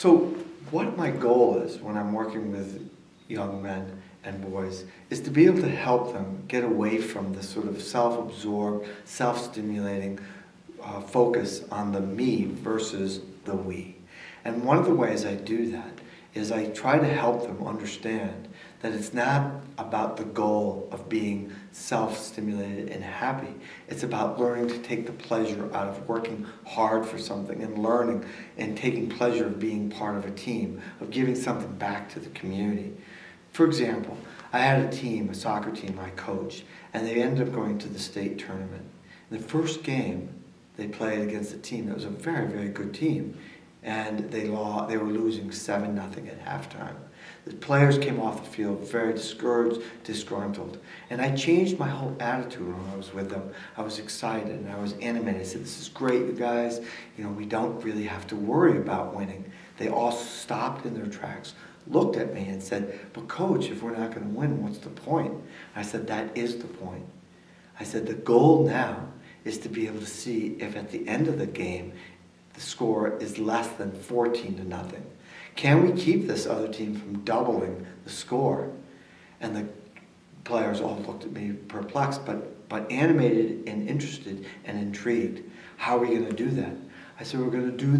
So what my goal is when I'm working with young men and boys is to be able to help them get away from the sort of self-absorbed, self-stimulating focus on the me versus the we. And one of the ways I do that is I try to help them understand that it's not about the goal of being self-stimulated and happy. It's about learning to take the pleasure out of working hard for something and learning and taking pleasure of being part of a team, of giving something back to the community. For example, I had a team, a soccer team I coached, and they ended up going to the state tournament. In the first game, they played against a team that was a very, very good team, and they were losing 7-0 at halftime. The players came off the field very discouraged, disgruntled, and I changed my whole attitude when I was with them. I was excited and I was animated. I said, "This is great, you guys. You know, we don't really have to worry about winning." They all stopped in their tracks, looked at me and said, "But coach, if we're not going to win, what's the point?" I said, "That is the point." I said, "The goal now is to be able to see if at the end of the game, the score is less than 14-0. Can we keep this other team from doubling the score?" And the players all looked at me perplexed, but animated and interested and intrigued. "How are we going to do that?" I said, "We're going to do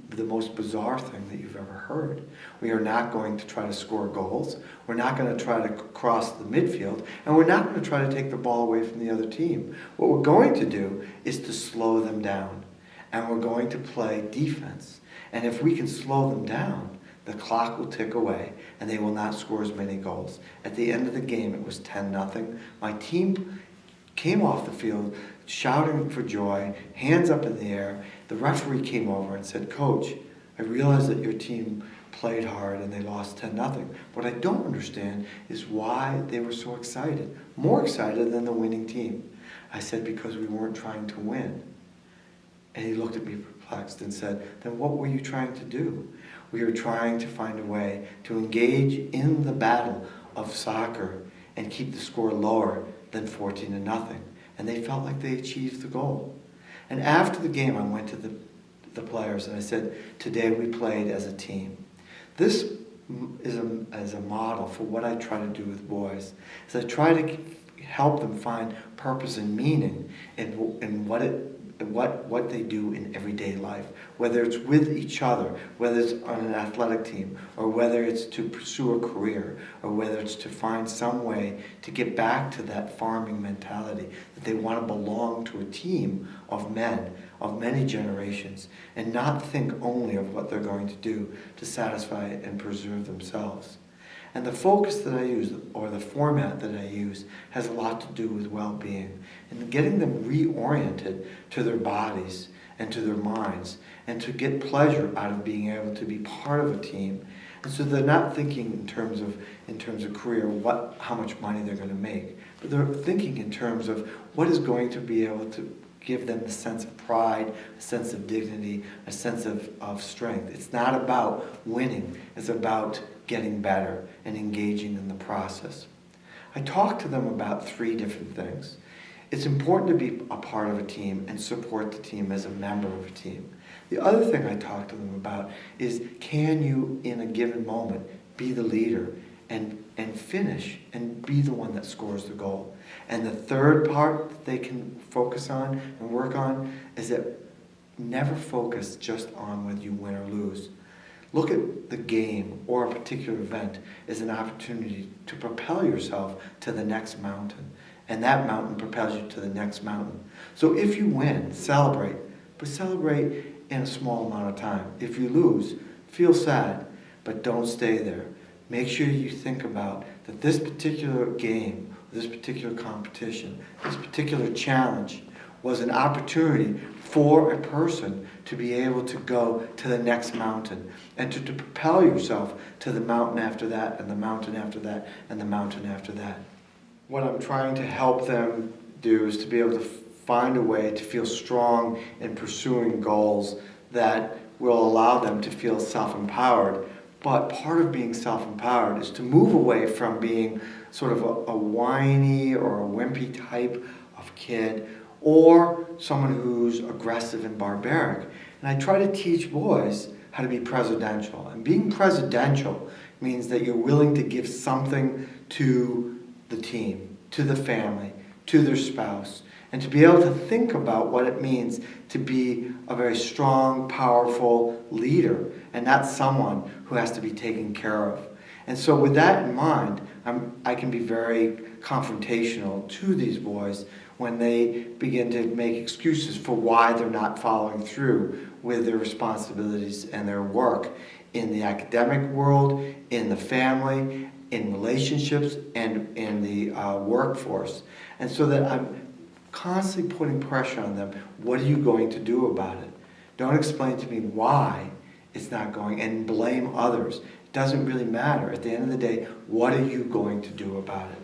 the most bizarre thing that you've ever heard. We are not going to try to score goals. We're not going to try to cross the midfield. And we're not going to try to take the ball away from the other team. What we're going to do is to slow them down. And we're going to play defense. And if we can slow them down, the clock will tick away and they will not score as many goals." At the end of the game, it was 10-0. My team came off the field shouting for joy, hands up in the air. The referee came over and said, "Coach, I realize that your team played hard and they lost 10-0. What I don't understand is why they were so excited, more excited than the winning team." I said, "Because we weren't trying to win." And he looked at me perplexed and said, "Then what were you trying to do?" "We were trying to find a way to engage in the battle of soccer and keep the score lower than 14-0. And they felt like they achieved the goal. And after the game, I went to the players and I said, "Today we played as a team." This is a model for what I try to do with boys. Is I try to help them find purpose and meaning in what they do in everyday life, whether it's with each other, whether it's on an athletic team, or whether it's to pursue a career, or whether it's to find some way to get back to that farming mentality, that they want to belong to a team of men, of many generations, and not think only of what they're going to do to satisfy and preserve themselves. And the focus that I use, or the format that I use, has a lot to do with well-being and getting them reoriented to their bodies and to their minds and to get pleasure out of being able to be part of a team. And so they're not thinking in terms of career, how much money they're going to make, but they're thinking in terms of what is going to be able to give them the sense of pride, a sense of dignity, a sense of strength. It's not about winning, it's about getting better and engaging in the process. I talk to them about 3 different things. It's important to be a part of a team and support the team as a member of a team. The other thing I talk to them about is, can you, in a given moment, be the leader and finish and be the one that scores the goal? And the third part that they can focus on and work on is that never focus just on whether you win or lose. Look at the game or a particular event as an opportunity to propel yourself to the next mountain. And that mountain propels you to the next mountain. So if you win, celebrate, but celebrate in a small amount of time. If you lose, feel sad, but don't stay there. Make sure you think about that this particular game, this particular competition, this particular challenge was an opportunity for a person to be able to go to the next mountain and to propel yourself to the mountain after that and the mountain after that and the mountain after that. What I'm trying to help them do is to be able to find a way to feel strong in pursuing goals that will allow them to feel self-empowered. But part of being self-empowered is to move away from being sort of a whiny or a wimpy type of kid or someone who's aggressive and barbaric. And I try to teach boys how to be presidential. And being presidential means that you're willing to give something to the team, to the family, to their spouse, and to be able to think about what it means to be a very strong, powerful leader, and not someone who has to be taken care of. And so with that in mind, I can be very confrontational to these boys when they begin to make excuses for why they're not following through with their responsibilities and their work in the academic world, in the family, in relationships, and in the workforce. And so that I'm constantly putting pressure on them. What are you going to do about it? Don't explain to me why it's not going and blame others. It doesn't really matter. At the end of the day, what are you going to do about it?